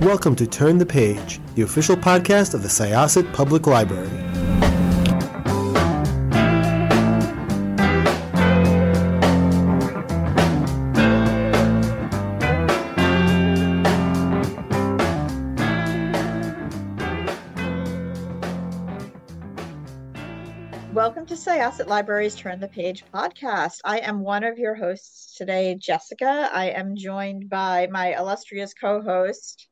Welcome to Turn the Page, the official podcast of the Syosset Public Library. Welcome to Syosset Library's Turn the Page podcast. I am one of your hosts today, Jessica. I am joined by my illustrious co-host.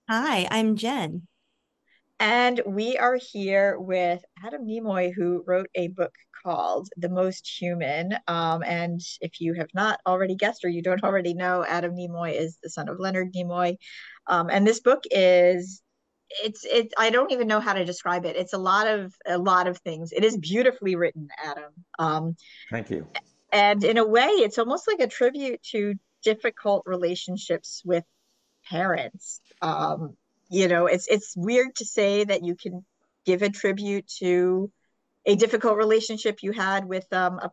Hi, I'm Jen. And we are here with Adam Nimoy, who wrote a book called The Most Human. And if you have not already guessed or you don't already know, Adam Nimoy is the son of Leonard Nimoy. And this book is I don't even know how to describe it. It's a lot of things. It is beautifully written, Adam. Thank you. And in a way, it's almost like a tribute to difficult relationships with parents. It's weird to say that you can give a tribute to a difficult relationship you had with a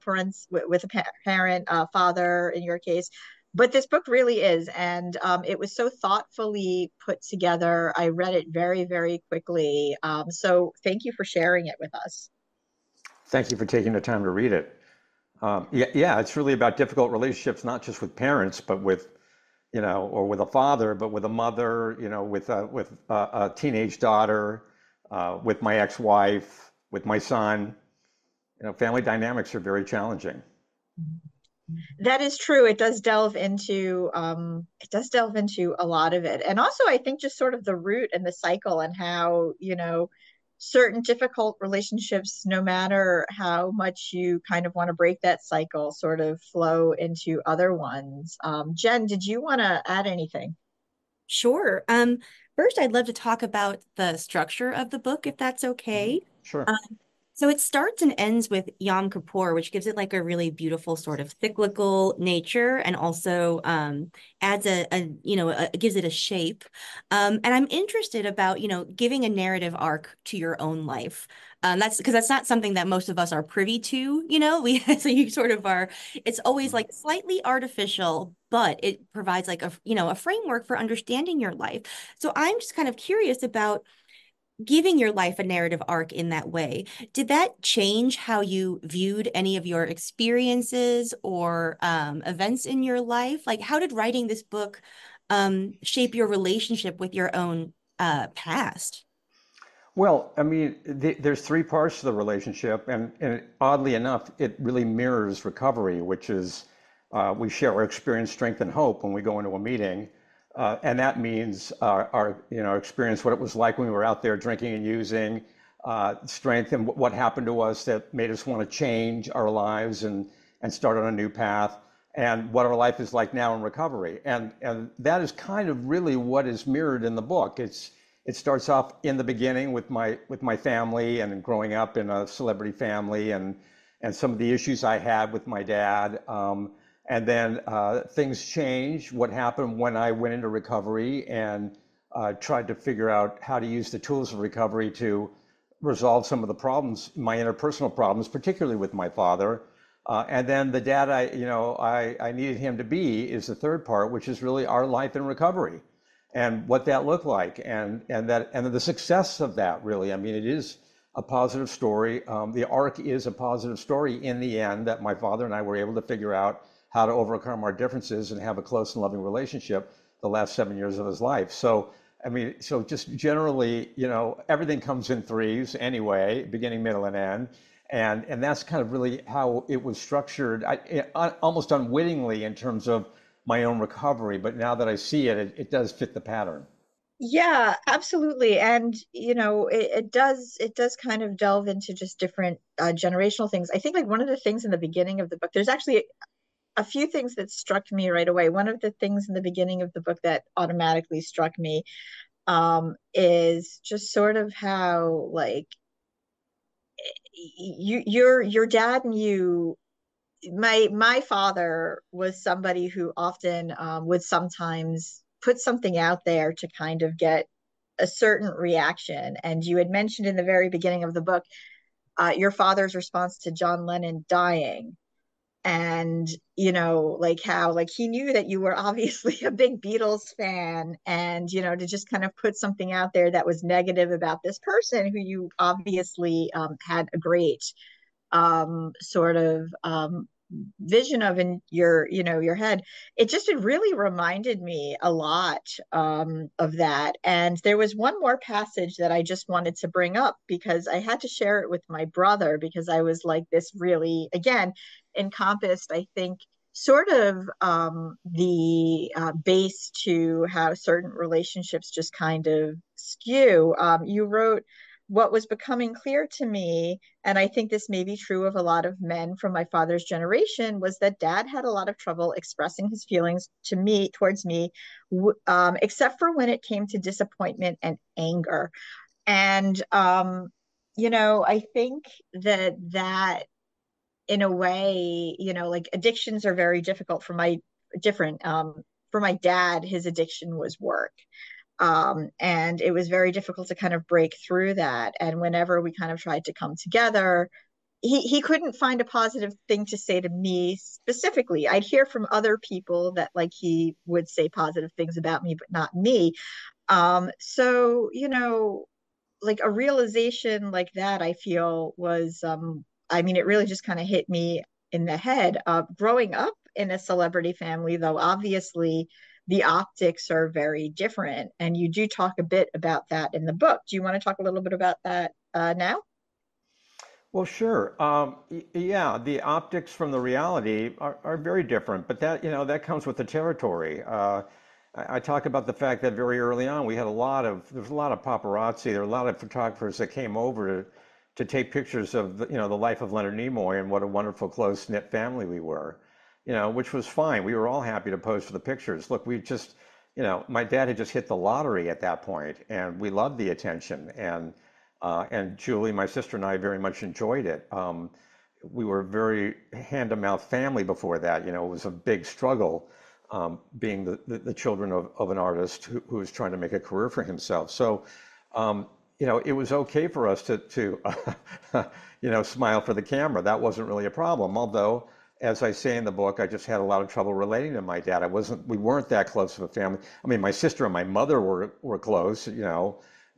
parent, father in your case. But this book really is, and it was so thoughtfully put together. I read it very, very quickly. So thank you for sharing it with us. Thank you for taking the time to read it. It's really about difficult relationships, not just with parents, but with, or with a father, but with a mother, with a teenage daughter, with my ex-wife, with my son. Family dynamics are very challenging. That is true. It does delve into a lot of it. And also I think just sort of the root and the cycle and how, certain difficult relationships, no matter how much you kind of want to break that cycle, sort of flow into other ones. Jen, did you want to add anything? Sure. First, I'd love to talk about the structure of the book, if that's okay. Sure. So it starts and ends with Yom Kippur, which gives it like a really beautiful sort of cyclical nature, and also adds gives it a shape. And I'm interested about, giving a narrative arc to your own life. That's because that's not something that most of us are privy to, so you sort of are, it's always like slightly artificial, but it provides like a framework for understanding your life. So I'm just kind of curious about giving your life a narrative arc in that way. Did that change how you viewed any of your experiences or events in your life? Like, how did writing this book shape your relationship with your own past? Well, I mean, there's three parts to the relationship, and oddly enough, it really mirrors recovery, which is we share our experience, strength, and hope when we go into a meeting. And that means our experience, what it was like when we were out there drinking and using, strength, and what happened to us that made us want to change our lives and start on a new path, and what our life is like now in recovery. And that is kind of really what is mirrored in the book. It starts off in the beginning with my family and growing up in a celebrity family and some of the issues I had with my dad. And then things changed. What happened when I went into recovery and tried to figure out how to use the tools of recovery to resolve some of the problems, my interpersonal problems, particularly with my father. And then the dad I needed him to be is the third part, which is really our life in recovery and what that looked like and the success of that, really. I mean, it is a positive story. The arc is a positive story in the end, that my father and I were able to figure out how to overcome our differences and have a close and loving relationship the last 7 years of his life. So, I mean, so just generally, everything comes in threes anyway, beginning, middle, and end. And that's kind of really how it was structured, almost unwittingly in terms of my own recovery. But now that I see it, it does fit the pattern. Yeah, absolutely. And, it does kind of delve into just different generational things. I think like one of the things in the beginning of the book, there's actually a few things that struck me right away. One of the things in the beginning of the book that automatically struck me is just sort of how like your dad and you, my father was somebody who often would sometimes put something out there to kind of get a certain reaction. And you had mentioned in the very beginning of the book your father's response to John Lennon dying. and like how like he knew that you were obviously a big Beatles fan, and to just kind of put something out there that was negative about this person who you obviously had a great sort of vision of in your head. It really reminded me a lot of that. And there was one more passage that I just wanted to bring up because I had to share it with my brother, because I was like, this really again encompassed, I think, sort of the base to how certain relationships just kind of skew. You wrote, what was becoming clear to me, and I think this may be true of a lot of men from my father's generation, was that dad had a lot of trouble expressing his feelings towards me, except for when it came to disappointment and anger. And I think that in a way, like addictions are very difficult for my dad. His addiction was work. And it was very difficult to kind of break through that. And whenever we kind of tried to come together, he couldn't find a positive thing to say to me specifically. I'd hear from other people that like he would say positive things about me, but not me. So, like a realization like that, I feel was, I mean, it really just kind of hit me in the head. Growing up in a celebrity family, though, obviously the optics are very different. And you do talk a bit about that in the book. Do you want to talk a little bit about that now? Well, sure. Yeah, the optics from the reality are very different, but that comes with the territory. I talk about the fact that very early on we had there was a lot of paparazzi. There were a lot of photographers that came over to take pictures of the life of Leonard Nimoy and what a wonderful close knit family we were, which was fine. We were all happy to pose for the pictures. Look, we just, my dad had just hit the lottery at that point, and we loved the attention. And Julie, my sister, and I very much enjoyed it. We were a very hand-to-mouth family before that. It was a big struggle being the children of an artist who was trying to make a career for himself. So, it was okay for us to smile for the camera. That wasn't really a problem. Although, as I say in the book, I just had a lot of trouble relating to my dad. We weren't that close of a family. I mean, my sister and my mother were close,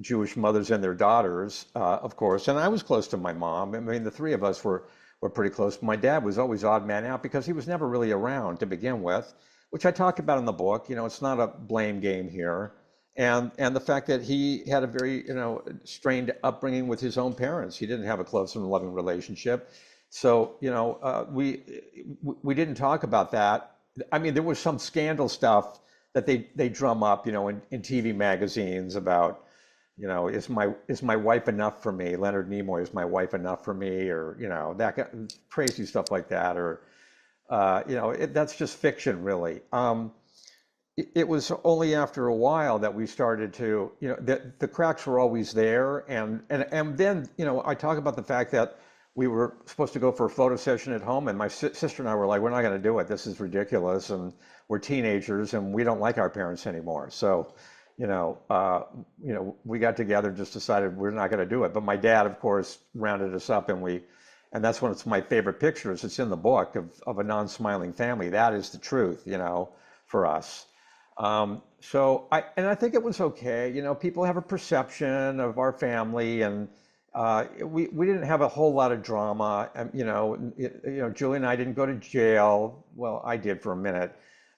Jewish mothers and their daughters, of course. And I was close to my mom. I mean, the three of us were pretty close. My dad was always odd man out because he was never really around to begin with, which I talk about in the book. It's not a blame game here. And the fact that he had a very, strained upbringing with his own parents. He didn't have a close and loving relationship. So, we didn't talk about that. I mean, there was some scandal stuff that they drum up, in TV magazines about, is my wife enough for me? Leonard Nimoy, is my wife enough for me? Or, that crazy stuff like that. Or, that's just fiction, really. It was only after a while that we started to, the cracks were always there. And then, I talk about the fact that we were supposed to go for a photo session at home, and my sister and I were like, we're not going to do it. This is ridiculous. And we're teenagers and we don't like our parents anymore. So, we got together and just decided we're not going to do it. But my dad, of course, rounded us up, and that's one of my favorite pictures. It's in the book of a non-smiling family. That is the truth, for us. So I think it was okay. People have a perception of our family, and we didn't have a whole lot of drama. Julie and I didn't go to jail. Well, I did for a minute.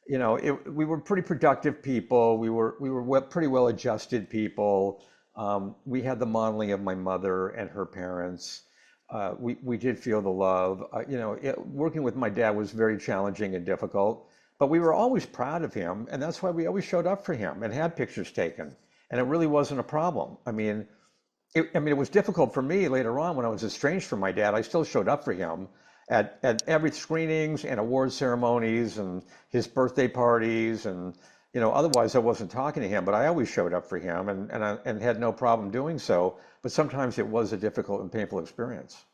We were pretty productive people. We were pretty well adjusted people. We had the modeling of my mother and her parents. We did feel the love. Working with my dad was very challenging and difficult, but we were always proud of him, and that's why we always showed up for him and had pictures taken. And it really wasn't a problem. It was difficult for me later on when I was estranged from my dad. I still showed up for him at every screenings and award ceremonies and his birthday parties, and otherwise I wasn't talking to him, but I always showed up for him and had no problem doing so. But sometimes it was a difficult and painful experience.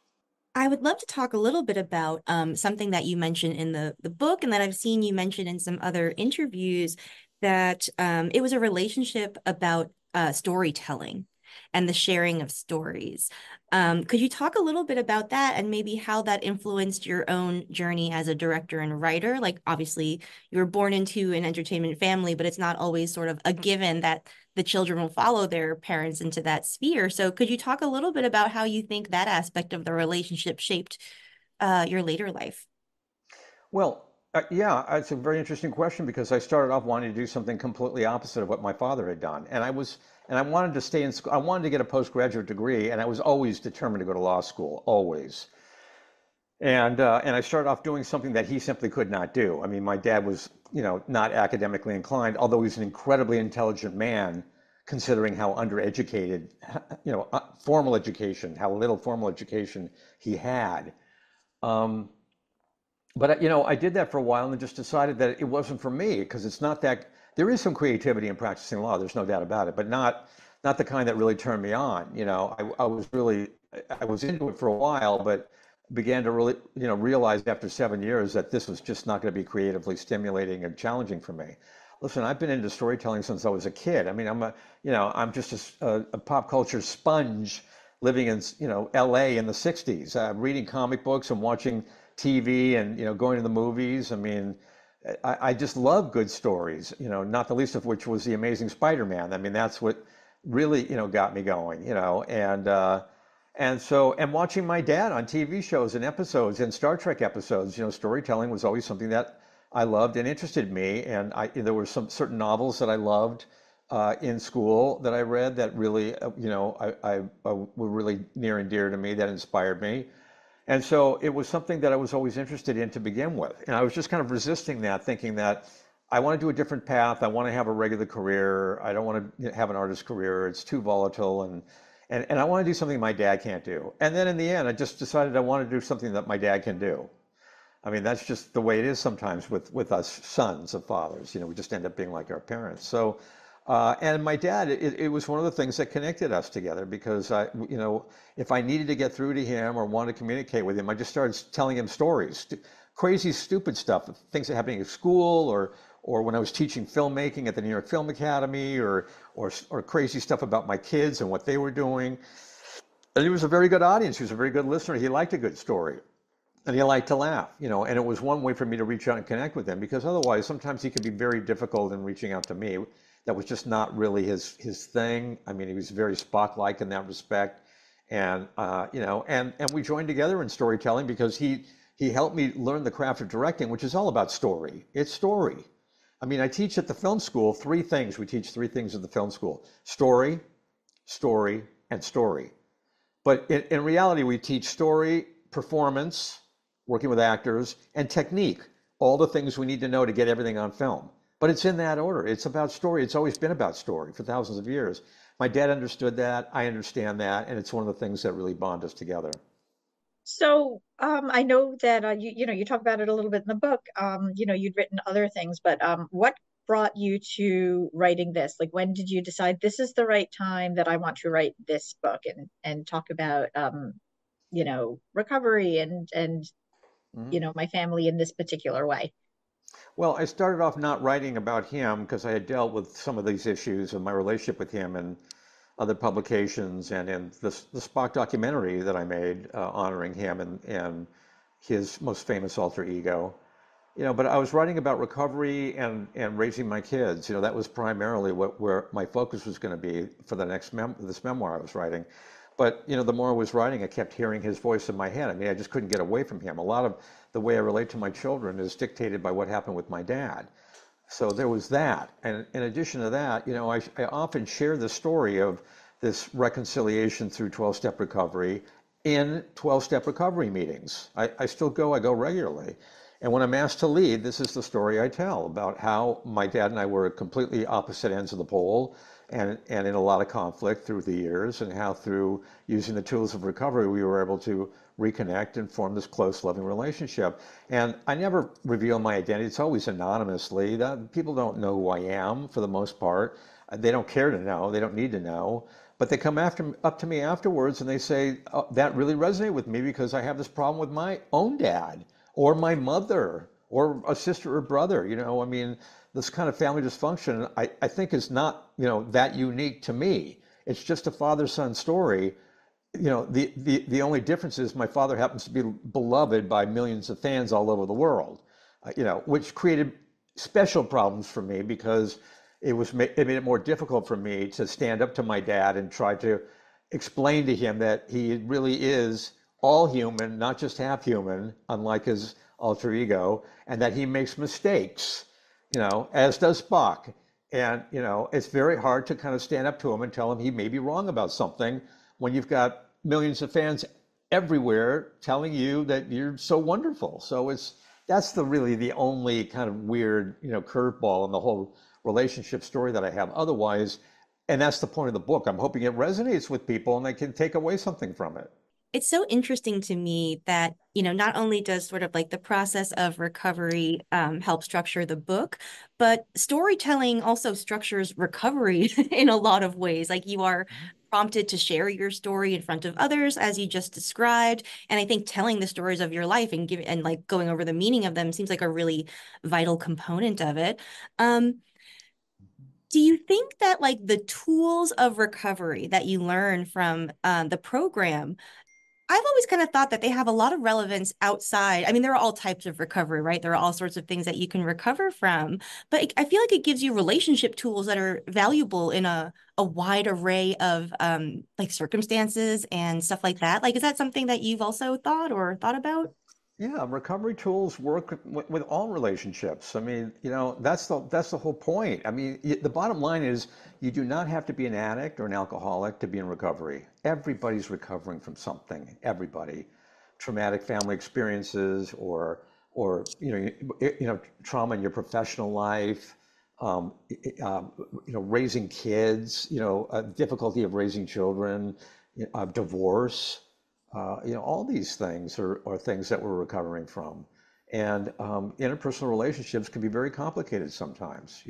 I would love to talk a little bit about something that you mentioned in the book, and that I've seen you mention in some other interviews, that it was a relationship about storytelling. and the sharing of stories. Could you talk a little bit about that and maybe how that influenced your own journey as a director and writer? Like, obviously, you were born into an entertainment family, but it's not always sort of a given that the children will follow their parents into that sphere. So could you talk a little bit about how you think that aspect of the relationship shaped your later life? Well, yeah, it's a very interesting question because I started off wanting to do something completely opposite of what my father had done. And I wanted to stay in school. I wanted to get a postgraduate degree, and I was always determined to go to law school, always. And I started off doing something that he simply could not do. I mean, my dad was, not academically inclined, although he's an incredibly intelligent man, considering how undereducated, formal education, how little formal education he had. Um, but I did that for a while and then just decided that it wasn't for me because it's not that there is some creativity in practicing law. There's no doubt about it, but not the kind that really turned me on. I was into it for a while, but began to really realize after 7 years that this was just not going to be creatively stimulating and challenging for me. Listen, I've been into storytelling since I was a kid. I mean, I'm just a pop culture sponge living in LA in the 60s, reading comic books and watching TV and going to the movies. I mean, I just love good stories, not the least of which was The Amazing Spider-Man. I mean, that's what really got me going, and watching my dad on TV shows and episodes and Star Trek episodes, storytelling was always something that I loved and interested me. And there were some certain novels that I loved in school that I read that really, were really near and dear to me, that inspired me. And so it was something that I was always interested in to begin with. And I was just kind of resisting that, thinking that I want to do a different path. I want to have a regular career. I don't want to have an artist career. It's too volatile. And I want to do something my dad can't do. And then in the end, I just decided I want to do something that my dad can do. I mean, that's just the way it is sometimes with us sons of fathers. We just end up being like our parents. So, and my dad, it was one of the things that connected us together because if I needed to get through to him or wanted to communicate with him, I just started telling him stories, crazy, stupid stuff, things that happening at school or when I was teaching filmmaking at the New York Film Academy or crazy stuff about my kids and what they were doing. And he was a very good audience. He was a very good listener. He liked a good story. And he liked to laugh, and it was one way for me to reach out and connect with him because otherwise sometimes he could be very difficult in reaching out to me. That was just not really his thing. I mean, he was very Spock-like in that respect. And, and we joined together in storytelling because he helped me learn the craft of directing, which is all about story. It's story. I mean, I teach at the film school three things. We teach three things at the film school: story, story, and story. But in reality, we teach story, performance, working with actors, and technique, all the things we need to know to get everything on film. But it's in that order. It's about story. It's always been about story for thousands of years. My dad understood that. I understand that. And it's one of the things that really bond us together. So I know that you talk about it a little bit in the book. You'd written other things, but what brought you to writing this? Like, when did you decide this is the right time that I want to write this book and talk about recovery and my family in this particular way? Well, I started off not writing about him because I had dealt with some of these issues in my relationship with him and other publications and in the Spock documentary that I made honoring him and his most famous alter ego. But I was writing about recovery and raising my kids. That was primarily where my focus was going to be for the next this memoir I was writing. But the more I was writing, I kept hearing his voice in my head. I mean, I just couldn't get away from him. A lot of the way I relate to my children is dictated by what happened with my dad. So there was that. And in addition to that, I often share the story of this reconciliation through 12-step recovery in 12-step recovery meetings. I still go, I go regularly. And when I'm asked to lead, this is the story I tell about how my dad and I were at completely opposite ends of the pole and in a lot of conflict through the years, and how through using the tools of recovery, we were able to reconnect and form this close, loving relationship. And I never reveal my identity. It's always anonymously. People don't know who I am for the most part. They don't care to know. They don't need to know. But they come up to me afterwards and they say, oh, that really resonated with me because I have this problem with my own dad or my mother or a sister or brother. I mean, this kind of family dysfunction, I think is not, that unique to me. It's just a father-son story. The only difference is my father happens to be beloved by millions of fans all over the world, which created special problems for me because it made it more difficult for me to stand up to my dad and try to explain to him that he really is all human, not just half human, unlike his alter ego, and that he makes mistakes, as does Spock. And, it's very hard to kind of stand up to him and tell him he may be wrong about something when you've got millions of fans everywhere telling you that you're so wonderful. So that's really the only kind of weird, curveball in the whole relationship story that I have. Otherwise, and that's the point of the book, I'm hoping it resonates with people and they can take away something from it. It's so interesting to me that, not only does sort of like the process of recovery help structure the book, but storytelling also structures recovery in a lot of ways. Like you are prompted to share your story in front of others, as you just described. And I think telling the stories of your life and like going over the meaning of them seems like a really vital component of it. Do you think that like the tools of recovery that you learn from the program, I've always kind of thought that they have a lot of relevance outside. I mean, there are all types of recovery, right? There are all sorts of things that you can recover from, but I feel like it gives you relationship tools that are valuable in a wide array of like circumstances and stuff like that. Like, is that something that you've also thought about? Yeah, recovery tools work with all relationships. I mean, that's the whole point. I mean, the bottom line is you do not have to be an addict or an alcoholic to be in recovery. Everybody's recovering from something. Everybody, traumatic family experiences, or trauma in your professional life, raising kids, difficulty of raising children, divorce. All these things are things that we're recovering from. And interpersonal relationships can be very complicated sometimes.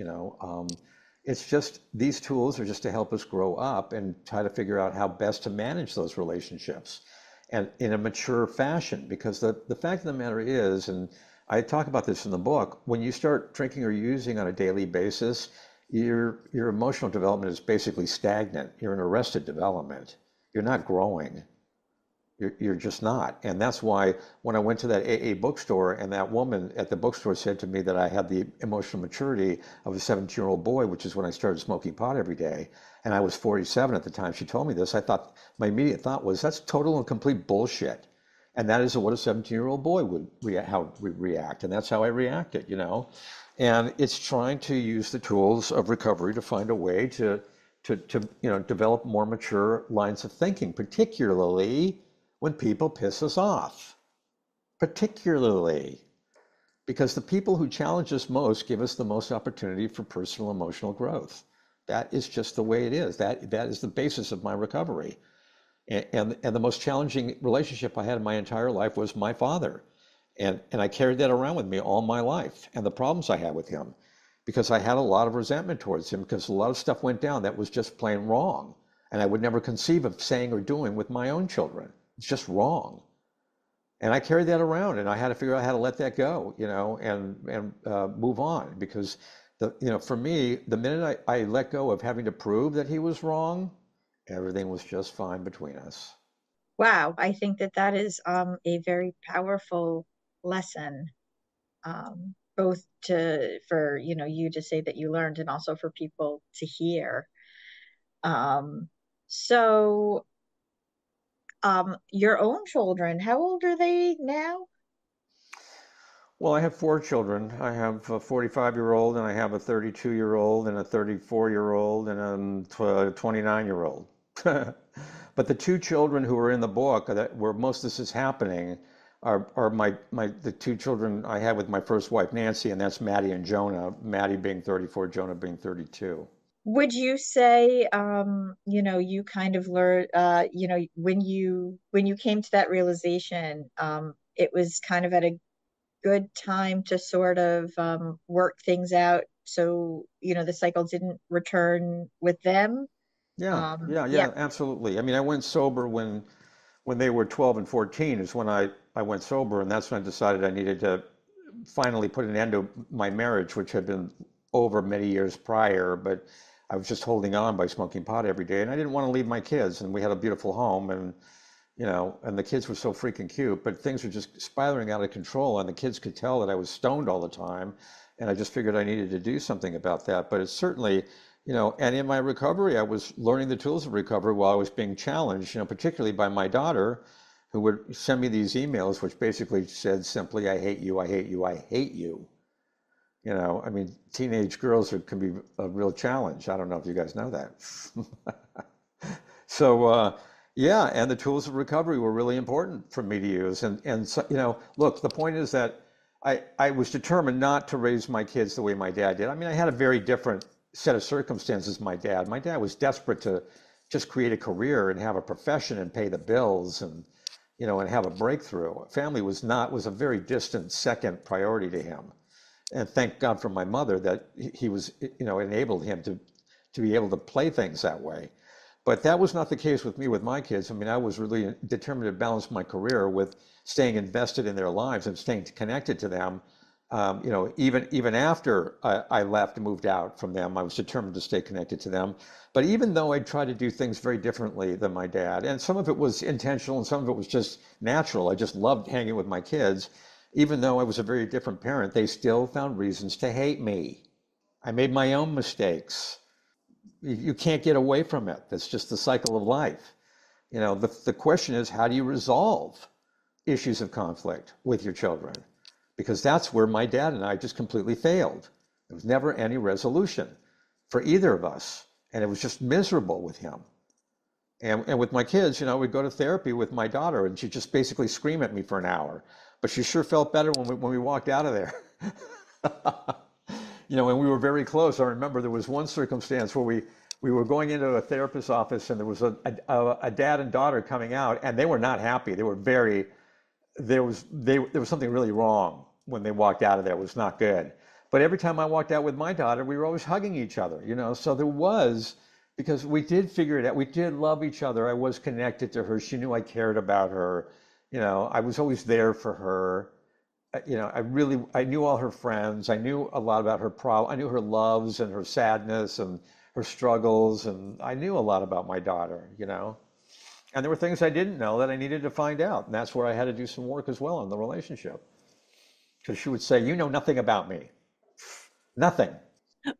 It's just these tools are just to help us grow up and try to figure out how best to manage those relationships and in a mature fashion. Because the fact of the matter is, and I talk about this in the book, when you start drinking or using on a daily basis, your emotional development is basically stagnant. You're in arrested development. You're not growing. You're just not. And that's why when I went to that AA bookstore and that woman at the bookstore said to me that I had the emotional maturity of a 17-year-old boy, which is when I started smoking pot every day, and I was 47 at the time she told me this, my immediate thought was, that's total and complete bullshit. And that is what a 17-year-old boy would react. And that's how I reacted, And it's trying to use the tools of recovery to find a way to develop more mature lines of thinking, particularly when people piss us off, particularly because the people who challenge us most give us the most opportunity for personal emotional growth. That is just the way it is. That is the basis of my recovery. And the most challenging relationship I had in my entire life was my father. And I carried that around with me all my life, and the problems I had with him, because I had a lot of resentment towards him because a lot of stuff went down that was just plain wrong. And I would never conceive of saying or doing with my own children. It's just wrong. And I carried that around, and I had to figure out how to let that go, and move on. Because for me, the minute I let go of having to prove that he was wrong, everything was just fine between us. Wow, I think that is a very powerful lesson, both for you to say that you learned, and also for people to hear. So your own children, how old are they now? Well, I have 4 children. I have a 45-year-old, and I have a 32-year-old, and a 34-year-old, and a 29-year-old. But the 2 children who are in the book where most of this is happening are the 2 children I had with my first wife, Nancy, and that's Maddie and Jonah. Maddie being 34, Jonah being 32. Would you say, you kind of learned, when you came to that realization, it was kind of at a good time to sort of work things out, so the cycle didn't return with them? Yeah, Yeah. absolutely. I mean, I went sober when they were 12 and 14 is when I went sober, and that's when I decided I needed to finally put an end to my marriage, which had been over many years prior. But I was just holding on by smoking pot every day, and I didn't want to leave my kids. And we had a beautiful home, and and the kids were so freaking cute, but things were just spiraling out of control, and the kids could tell that I was stoned all the time, and I just figured I needed to do something about that. But it's certainly, and in my recovery, I was learning the tools of recovery while I was being challenged, particularly by my daughter, who would send me these emails, which basically said simply, "I hate you, I hate you, I hate you." I mean, teenage girls can be a real challenge. I don't know if you guys know that. So, yeah, and the tools of recovery were really important for me to use. And so, look, the point is that I was determined not to raise my kids the way my dad did. I mean, I had a very different set of circumstances than my dad. My dad was desperate to just create a career and have a profession and pay the bills and, and have a breakthrough. Family was a very distant second priority to him. And thank God for my mother that he was, enabled him to be able to play things that way. But that was not the case with me, with my kids. I mean, I was really determined to balance my career with staying invested in their lives and staying connected to them. Even after I left and moved out from them, I was determined to stay connected to them. But even though I tried to do things very differently than my dad, and some of it was intentional and some of it was just natural, I just loved hanging with my kids. Even though I was a very different parent, they still found reasons to hate me. I made my own mistakes. You can't get away from it. That's just the cycle of life. The question is, how do you resolve issues of conflict with your children? Because that's where my dad and I just completely failed. There was never any resolution for either of us. And it was just miserable with him. And with my kids, we'd go to therapy with my daughter and she'd just basically scream at me for an hour. But she sure felt better when we walked out of there. And we were very close. I remember there was one circumstance where we were going into a therapist's office and there was a dad and daughter coming out and they were not happy. There was something really wrong when they walked out of there. It was not good. But every time I walked out with my daughter, we were always hugging each other, So there was, because we did figure it out. We did love each other. I was connected to her. She knew I cared about her. I was always there for her. I knew all her friends. I knew a lot about her I knew her loves and her sadness and her struggles. And I knew a lot about my daughter, And there were things I didn't know that I needed to find out. And that's where I had to do some work as well in the relationship. Because she would say, "You know nothing about me." Nothing.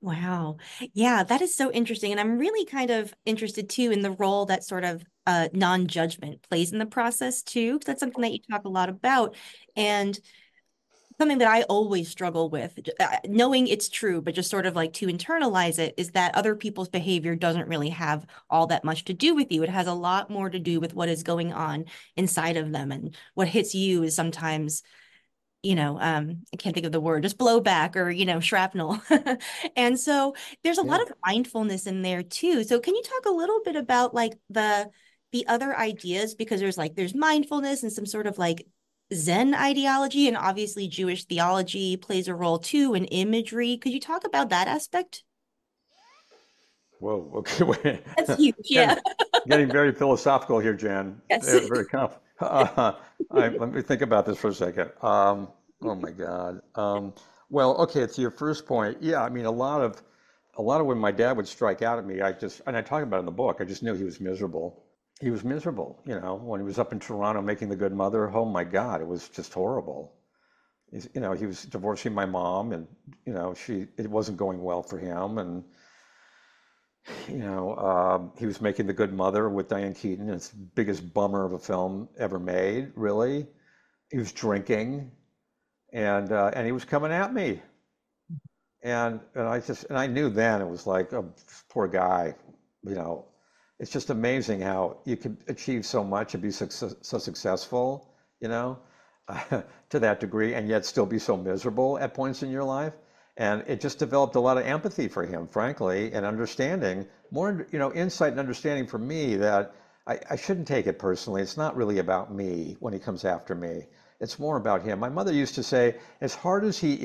Wow. Yeah, that is so interesting. And I'm really kind of interested too in the role that sort of non-judgment plays in the process too, because that's something that you talk a lot about. And something that I always struggle with, knowing it's true, but just sort of like to internalize it, is that other people's behavior doesn't really have all that much to do with you. It has a lot more to do with what is going on inside of them. And what hits you is sometimes, I can't think of the word, just blowback or, shrapnel. And so there's a lot of mindfulness in there too. So can you talk a little bit about like the other ideas? Because there's mindfulness and some sort of like Zen ideology, and obviously Jewish theology plays a role too, and imagery. Could you talk about that aspect? Whoa, okay. That's huge, yeah. Getting very philosophical here, Jan. Yes. Very let me think about this for a second. Oh my God. Well, okay, to your first point, yeah, I mean, a lot of when my dad would strike out at me, and I talk about it in the book, I just knew he was miserable. He was miserable, when he was up in Toronto making The Good Mother. Oh my God, it was just horrible. He was divorcing my mom, and it wasn't going well for him, and he was making The Good Mother with Diane Keaton. It's the biggest bummer of a film ever made, really. He was drinking, and he was coming at me, and I knew then it was like, oh, poor guy, It's just amazing how you can achieve so much and be so successful, to that degree, and yet still be so miserable at points in your life. And it just developed a lot of empathy for him, frankly, and understanding, more, insight and understanding for me that I shouldn't take it personally. It's not really about me when he comes after me. It's more about him. My mother used to say, as hard as he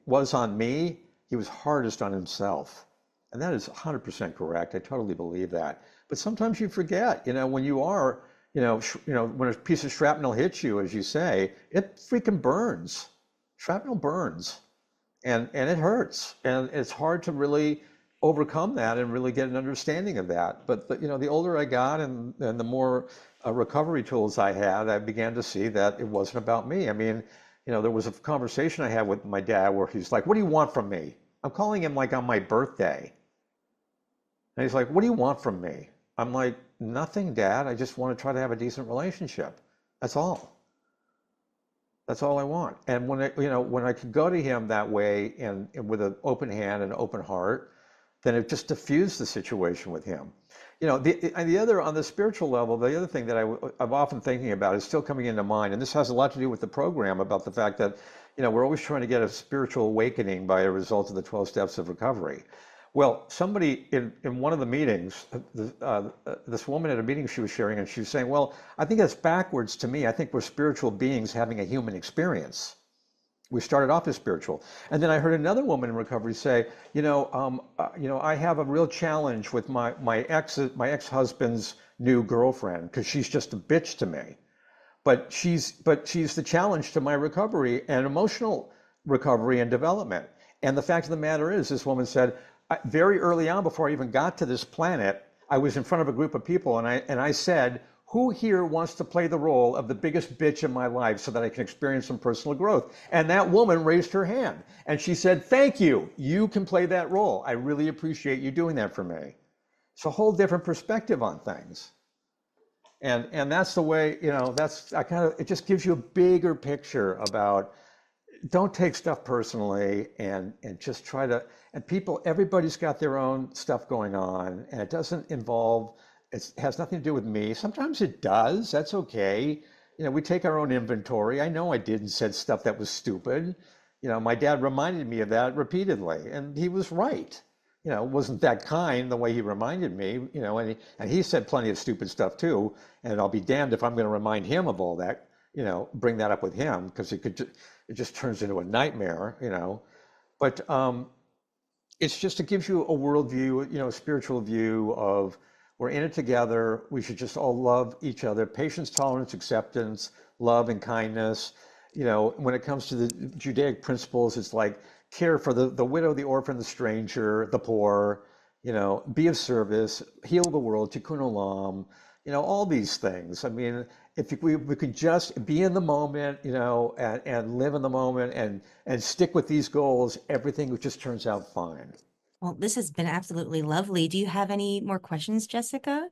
was on me, he was hardest on himself. And that is 100% correct. I totally believe that. But sometimes you forget, when you are, when a piece of shrapnel hits you, as you say, it freaking burns. Shrapnel burns. And it hurts. And it's hard to really overcome that and really get an understanding of that. But the older I got and the more recovery tools I had, I began to see that it wasn't about me. I mean, there was a conversation I had with my dad where he's like, "What do you want from me?" I'm calling him like on my birthday. And he's like, "What do you want from me?" I'm like, "Nothing, Dad. I just want to try to have a decent relationship. That's all. That's all I want." And when I could go to him that way and with an open hand and an open heart, then it just diffused the situation with him. On the spiritual level, the other thing that I'm often thinking about is still coming into mind, and this has a lot to do with the program about the fact that, we're always trying to get a spiritual awakening by a result of the 12 steps of recovery. Well, somebody in one of the meetings, this woman at a meeting she was sharing, and she was saying, "Well, I think that's backwards to me. I think we're spiritual beings having a human experience. We started off as spiritual." And then I heard another woman in recovery say, I have a real challenge with my ex-husband's new girlfriend because she's just a bitch to me. But she's the challenge to my recovery and emotional recovery and development. And the fact of the matter is, this woman said, very early on, before I even got to this planet, I was in front of a group of people and I said, "Who here wants to play the role of the biggest bitch in my life so that I can experience some personal growth?" And that woman raised her hand and she said, "Thank you. You can play that role. I really appreciate you doing that for me." It's a whole different perspective on things. And that's the way, it just gives you a bigger picture about, don't take stuff personally and just try to, and everybody's got their own stuff going on and it doesn't involve, it has nothing to do with me. Sometimes it does, that's okay. We take our own inventory. I know I did and said stuff that was stupid. My dad reminded me of that repeatedly and he was right. Wasn't that kind the way he reminded me, and he said plenty of stupid stuff too. And I'll be damned if I'm going to remind him of all that, bring that up with him because it just turns into a nightmare, But it's just, it gives you a worldview, a spiritual view of we're in it together. We should just all love each other. Patience, tolerance, acceptance, love, and kindness. When it comes to the Judaic principles, it's like care for the widow, the orphan, the stranger, the poor, be of service, heal the world, tikkun olam, all these things. I mean, if we could just be in the moment, and live in the moment and stick with these goals, everything just turns out fine. Well, this has been absolutely lovely. Do you have any more questions, Jessica?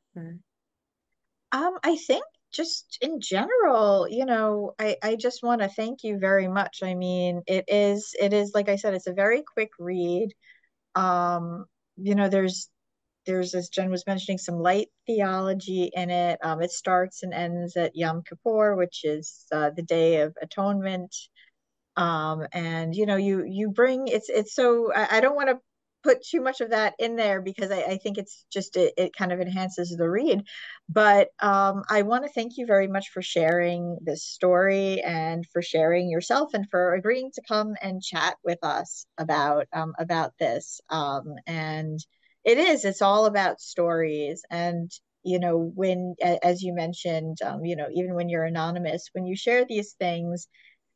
I think just in general, I just want to thank you very much. I mean, it is, like I said, it's a very quick read. There's, as Jen was mentioning, some light theology in it. It starts and ends at Yom Kippur, which is the Day of Atonement. And you bring, it's so, I don't want to put too much of that in there because I think it's just, it kind of enhances the read. But I want to thank you very much for sharing this story and for sharing yourself and for agreeing to come and chat with us about this. And it's all about stories. And when, as you mentioned, even when you're anonymous, when you share these things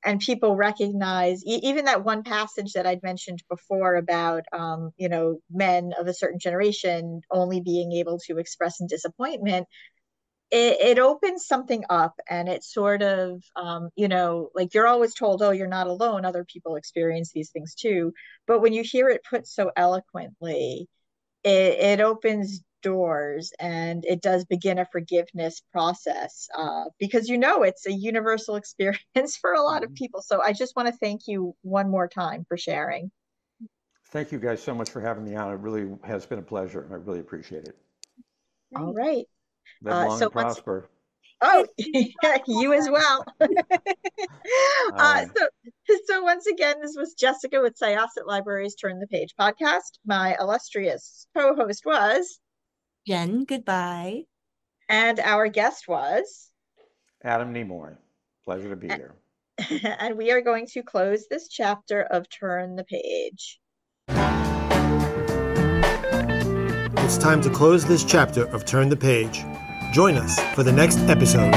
and people recognize, even that one passage that I'd mentioned before about, men of a certain generation only being able to express in disappointment, it opens something up, and it sort of, like you're always told, oh, you're not alone. Other people experience these things too. But when you hear it put so eloquently, it opens doors and it does begin a forgiveness process, because it's a universal experience for a lot of people. So I just want to thank you one more time for sharing. Thank you guys so much for having me on. It really has been a pleasure. I really appreciate it. All right. Live long and prosper. Oh, you as well. Right. So once again, this was Jessica with Syosset Libraries Turn the Page podcast. My illustrious co-host was Jen. Goodbye. And our guest was Adam Nimoy. Pleasure to be here. And we are going to close this chapter of Turn the Page. It's time to close this chapter of Turn the Page. Join us for the next episode.